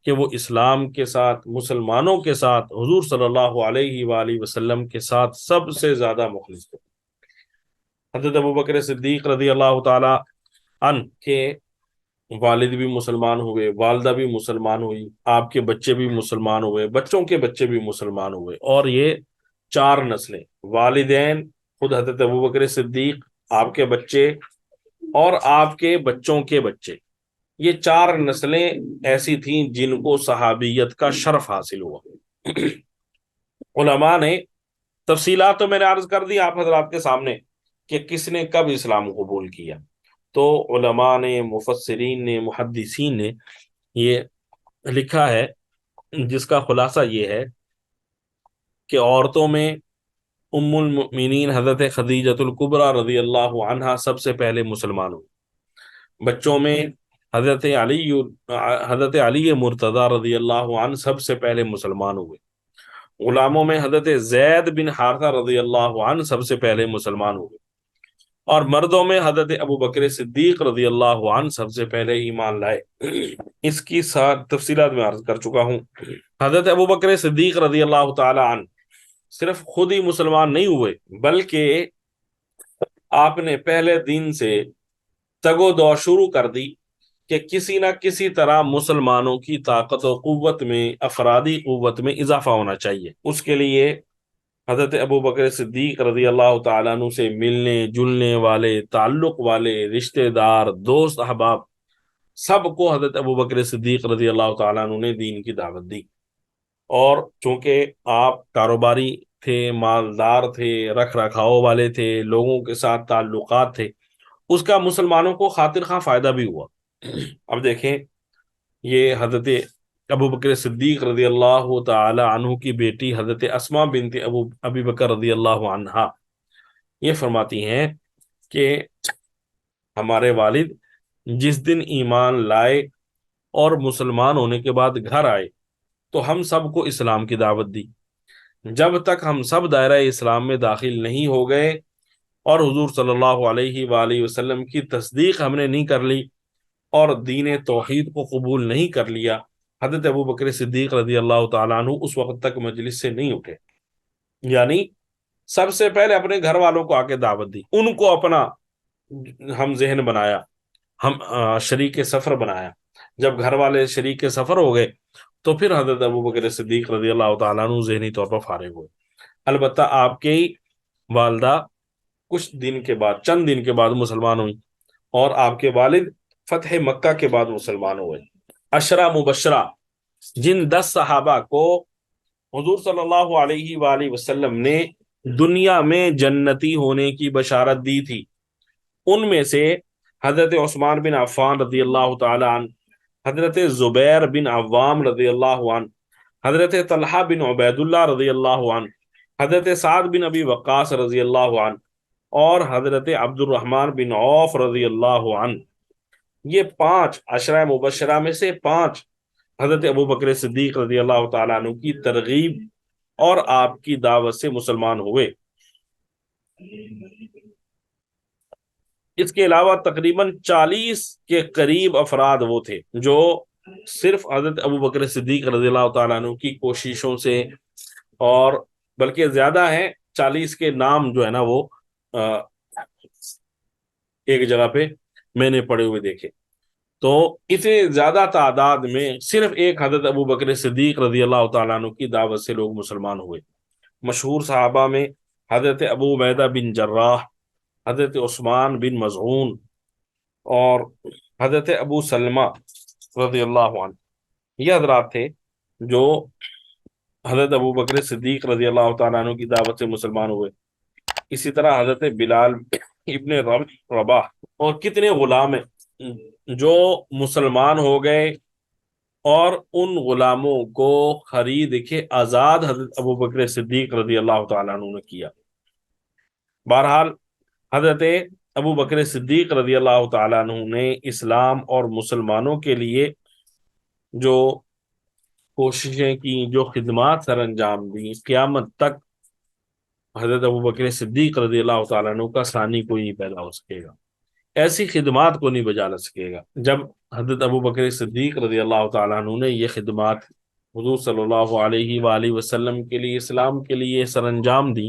کہ وہ اسلام کے ساتھ، مسلمانوں کے ساتھ، حضور صلی اللہ علیہ وآلہ وسلم کے ساتھ سب سے زیادہ مخلص تھے۔ حضرت ابو بکر صدیق رضی اللہ تعالی عنہ کے والد بھی مسلمان ہوئے، والدہ بھی مسلمان ہوئی، آپ کے بچے بھی مسلمان ہوئے، بچوں کے بچے بھی مسلمان ہوئے، اور یہ 4 نسلیں، والدین، خود حضرت ابو بکر صدیق، آپ کے بچے اور آپ کے بچوں کے بچے، یہ 4 نسلیں ایسی تھیں جن کو صحابیت کا شرف حاصل ہوا۔ علماء نے تفصیلات تو میں نے عرض کر دی آپ حضرات کے سامنے کہ کس نے کب اسلام قبول کیا، تو علماء نے، مفسرین نے، محدثین نے یہ لکھا ہے، جس کا خلاصہ یہ ہے کہ عورتوں میں ام المؤمنین حضرت خدیجۃ الکبریٰ رضی اللہ عنہا سب سے پہلے مسلمان ہوئی، بچوں میں حضرت علی مرتضی رضی اللہ عنہ سب سے پہلے مسلمان ہوئے، غلاموں میں حضرت زید بن حارثہ رضی اللہ عنہ سب سے پہلے مسلمان ہوئے، اور مردوں میں حضرت ابو بکر صدیق رضی اللہ عنہ سب سے پہلے ایمان لائے۔ اس کی ساری تفصیلات میں عرض کر چکا ہوں۔ حضرت ابو بکر صدیق رضی اللہ تعالی عنہ صرف خود ہی مسلمان نہیں ہوئے، بلکہ آپ نے پہلے دن سے تگ و دو شروع کر دی کہ کسی نہ کسی طرح مسلمانوں کی طاقت و قوت میں، افرادی قوت میں اضافہ ہونا چاہیے۔ اس کے لیے حضرت ابو بکر صدیق رضی اللہ تعالیٰ عنہ سے ملنے جلنے والے، تعلق والے، رشتہ دار، دوست، احباب، سب کو حضرت ابو بکر صدیق رضی اللہ تعالیٰ عنہ نے دین کی دعوت دی، اور چونکہ آپ کاروباری تھے، مالدار تھے، رکھ رکھاؤ والے تھے، لوگوں کے ساتھ تعلقات تھے، اس کا مسلمانوں کو خاطر خواہ فائدہ بھی ہوا۔ اب دیکھیں، یہ حضرت ابو بکر صدیق رضی اللہ تعالی عنہ کی بیٹی حضرت اسماء بنت ابی بکر رضی اللہ عنہا یہ فرماتی ہیں کہ ہمارے والد جس دن ایمان لائے اور مسلمان ہونے کے بعد گھر آئے تو ہم سب کو اسلام کی دعوت دی، جب تک ہم سب دائرہ اسلام میں داخل نہیں ہو گئے اور حضور صلی اللہ علیہ وآلہ وسلم کی تصدیق ہم نے نہیں کر لی اور دین توحید کو قبول نہیں کر لیا، حضرت ابو بکر صدیق رضی اللہ تعالیٰ عنہ اس وقت تک مجلس سے نہیں اٹھے۔ یعنی سب سے پہلے اپنے گھر والوں کو آ کے دعوت دی، ان کو اپنا ہم ذہن بنایا، ہم شریک سفر بنایا۔ جب گھر والے شریک سفر ہو گئے تو پھر حضرت ابو بکر صدیق رضی اللہ تعالیٰ عنہ ذہنی طور پر فارغ ہوئے۔ البتہ آپ کی والدہ کچھ دن کے بعد، چند دن کے بعد مسلمان ہوئی، اور آپ کے والد فتح مکہ کے بعد مسلمان ہوئے۔ عشرہ مبشرہ، جن 10 صحابہ کو حضور صلی اللہ علیہ وآلہ وسلم نے دنیا میں جنتی ہونے کی بشارت دی تھی، ان میں سے حضرت عثمان بن عفان رضی اللہ تعالی عنہ، حضرت زبیر بن عوام رضی اللہ عنہ، حضرت طلحہ بن عبید اللہ رضی اللہ عنہ، حضرت سعد بن ابی وقاص رضی اللہ عنہ، اور حضرت عبد الرحمن بن عوف رضی اللہ عنہ، یہ 5 عشرہ مبشرہ میں سے 5 حضرت ابو بکر صدیق رضی اللہ تعالیٰ عنہ کی ترغیب اور آپ کی دعوت سے مسلمان ہوئے۔ اس کے علاوہ تقریباً 40 کے قریب افراد وہ تھے جو صرف حضرت ابو بکر صدیق رضی اللہ تعالیٰ عنہ کی کوششوں سے، اور بلکہ زیادہ ہیں، 40 کے نام جو ہے نا وہ ایک جگہ پہ میں نے پڑھے ہوئے دیکھے، تو اتنے زیادہ تعداد میں صرف ایک حضرت ابو بکر صدیق رضی اللہ تعالیٰ عنہ کی دعوت سے لوگ مسلمان ہوئے۔ مشہور صحابہ میں حضرت ابو عبیدہ بن جراح، حضرت عثمان بن مظعون، اور حضرت ابو سلمہ رضی اللہ عنہ، یہ حضرات تھے جو حضرت ابو بکر صدیق رضی اللہ تعالیٰ عنہ کی دعوت سے مسلمان ہوئے۔ اسی طرح حضرت بلال ابن رباح اور کتنے غلام ہیں جو مسلمان ہو گئے، اور ان غلاموں کو خرید کے آزاد حضرت ابو بکر صدیق رضی اللہ تعالیٰ عنہ نے کیا۔ بہرحال حضرت ابو بکر صدیق رضی اللہ تعالیٰ عنہ نے اسلام اور مسلمانوں کے لیے جو کوششیں کی، جو خدمات سر انجام دی، قیامت تک حضرت ابو بکر صدیق رضی اللہ تعالیٰ عنہ کا ثانی کوئی نہیں پیدا ہو سکے گا، ایسی خدمات کو نہیں بجا لا سکے گا۔ جب حضرت ابو بکر صدیق رضی اللہ تعالیٰ عنہ نے یہ خدمات حضور صلی اللہ علیہ وآلہ وسلم کے لیے، اسلام کے لیے سر انجام دی،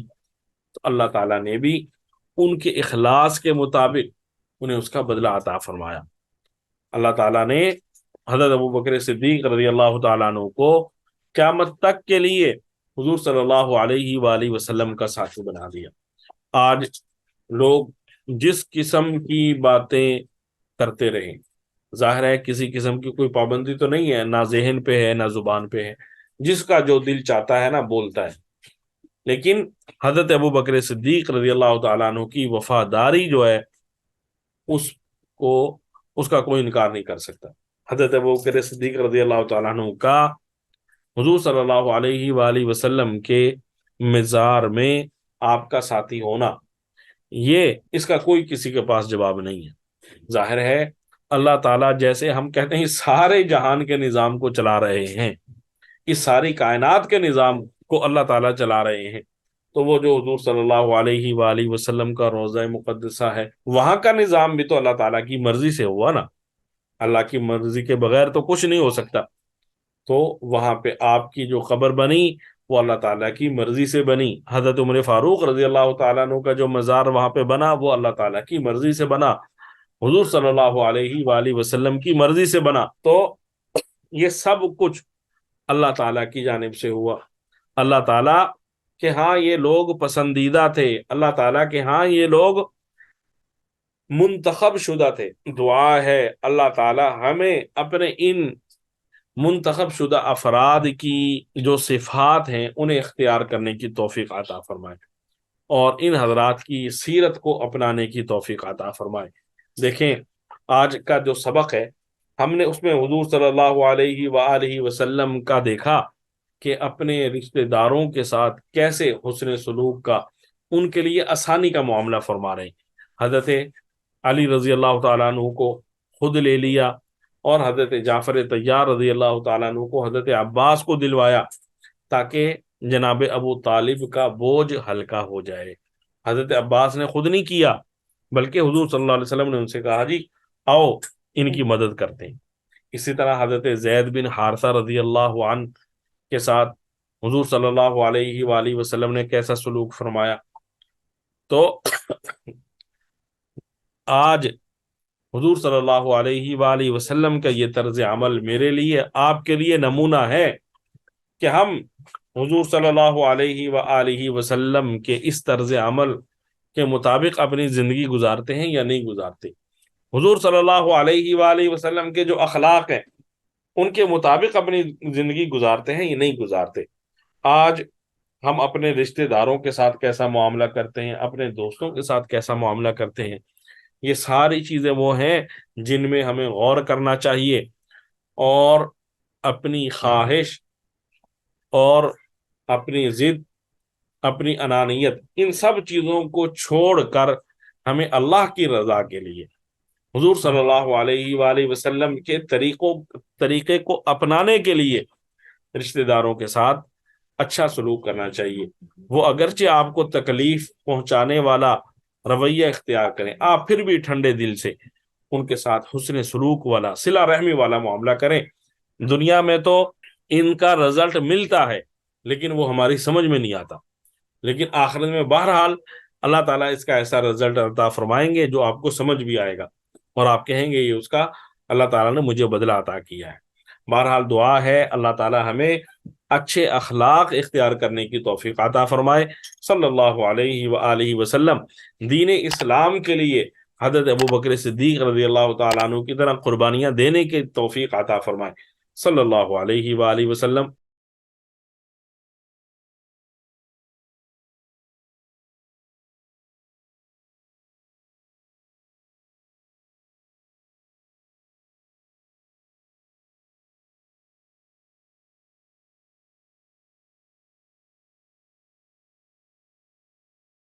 تو اللہ تعالیٰ نے بھی ان کے اخلاص کے مطابق انہیں اس کا بدلہ عطا فرمایا۔ اللہ تعالیٰ نے حضرت ابو بکر صدیق رضی اللہ تعالیٰ عنہ کو قیامت تک کے لیے حضور صلی اللہ علیہ وآلہ وسلم کا ساتھی بنا دیا۔ آج لوگ جس قسم کی باتیں کرتے رہیں، ظاہر ہے کسی قسم کی کوئی پابندی تو نہیں ہے، نہ ذہن پہ ہے نہ زبان پہ ہے، جس کا جو دل چاہتا ہے نا بولتا ہے، لیکن حضرت ابو بکر صدیق رضی اللہ تعالیٰ عنہ کی وفاداری جو ہے اس کا کوئی انکار نہیں کر سکتا۔ حضرت ابو بکر صدیق رضی اللہ تعالیٰ عنہ کا حضور صلی اللہ علیہ وآلہ وسلم کے مزار میں آپ کا ساتھی ہونا، یہ اس کا کوئی کسی کے پاس جواب نہیں ہے۔ ظاہر ہے اللہ تعالیٰ جیسے ہم کہتے ہیں سارے جہان کے نظام کو چلا رہے ہیں، اس ساری کائنات کے نظام کو اللہ تعالیٰ چلا رہے ہیں، تو وہ جو حضور صلی اللہ علیہ وآلہ وسلم کا روضہ مقدسہ ہے، وہاں کا نظام بھی تو اللہ تعالیٰ کی مرضی سے ہوا نا، اللہ کی مرضی کے بغیر تو کچھ نہیں ہو سکتا۔ تو وہاں پہ آپ کی جو قبر بنی وہ اللہ تعالیٰ کی مرضی سے بنی، حضرت عمر فاروق رضی اللہ تعالیٰ عنہ کا جو مزار وہاں پہ بنا وہ اللہ تعالیٰ کی مرضی سے بنا، حضور صلی اللہ علیہ وآلہ وسلم کی مرضی سے بنا۔ تو یہ سب کچھ اللہ تعالیٰ کی جانب سے ہوا۔ اللہ تعالیٰ کہ ہاں یہ لوگ پسندیدہ تھے، اللہ تعالیٰ کہ ہاں یہ لوگ منتخب شدہ تھے۔ دعا ہے اللہ تعالیٰ ہمیں اپنے ان منتخب شدہ افراد کی جو صفات ہیں انہیں اختیار کرنے کی توفیق عطا فرمائے، اور ان حضرات کی سیرت کو اپنانے کی توفیق عطا فرمائے۔ دیکھیں آج کا جو سبق ہے، ہم نے اس میں حضور صلی اللہ علیہ وآلہ وسلم کا دیکھا کہ اپنے رشتہ داروں کے ساتھ کیسے حسن سلوک کا، ان کے لیے آسانی کا معاملہ فرما رہے ہیں۔ حضرت علی رضی اللہ تعالیٰ عنہ کو خود لے لیا، اور حضرت جعفر طیار رضی اللہ تعالیٰ عنہ کو حضرت عباس کو دلوایا تاکہ جناب ابو طالب کا بوجھ ہلکا ہو جائے۔ حضرت عباس نے خود نہیں کیا، بلکہ حضور صلی اللہ علیہ وسلم نے ان سے کہا جی آؤ ان کی مدد کرتے ہیں۔ اسی طرح حضرت زید بن حارثہ رضی اللہ عنہ کے ساتھ حضور صلی اللہ علیہ وآلہ وسلم نے کیسا سلوک فرمایا۔ تو آج حضور صلی اللہ علیہ وآلہ وسلم کا یہ طرز عمل میرے لیے، آپ کے لیے نمونہ ہے کہ ہم حضور صلی اللہ علیہ وآلہ وسلم کے اس طرز عمل کے مطابق اپنی زندگی گزارتے ہیں یا نہیں گزارتے۔ حضور صلی اللہ علیہ وآلہ وسلم کے جو اخلاق ہیں ان کے مطابق اپنی زندگی گزارتے ہیں یا نہیں گزارتے۔ آج ہم اپنے رشتہ داروں کے ساتھ کیسا معاملہ کرتے ہیں، اپنے دوستوں کے ساتھ کیسا معاملہ کرتے ہیں، یہ ساری چیزیں وہ ہیں جن میں ہمیں غور کرنا چاہیے، اور اپنی خواہش اور اپنی ضد، اپنی انانیت، ان سب چیزوں کو چھوڑ کر ہمیں اللہ کی رضا کے لیے حضور صلی اللہ علیہ وآلہ وسلم کے طریقے کو اپنانے کے لیے رشتہ داروں کے ساتھ اچھا سلوک کرنا چاہیے۔ وہ اگرچہ آپ کو تکلیف پہنچانے والا رویہ اختیار کریں، آپ پھر بھی ٹھنڈے دل سے ان کے ساتھ حسن سلوک والا، صلہ رحمی والا معاملہ کریں۔ دنیا میں تو ان کا رزلٹ ملتا ہے لیکن وہ ہماری سمجھ میں نہیں آتا، لیکن آخرت میں بہرحال اللہ تعالیٰ اس کا ایسا رزلٹ عطا فرمائیں گے جو آپ کو سمجھ بھی آئے گا، اور آپ کہیں گے یہ اس کا اللہ تعالیٰ نے مجھے بدلہ عطا کیا ہے۔ بہرحال دعا ہے اللہ تعالیٰ ہمیں اچھے اخلاق اختیار کرنے کی توفیق عطا فرمائے۔ صلی اللہ علیہ وآلہ وسلم دین اسلام کے لیے حضرت ابو بکر صدیق رضی اللہ تعالیٰ عنہ کی طرح قربانیاں دینے کی توفیق عطا فرمائے۔ صلی اللہ علیہ وآلہ وسلم۔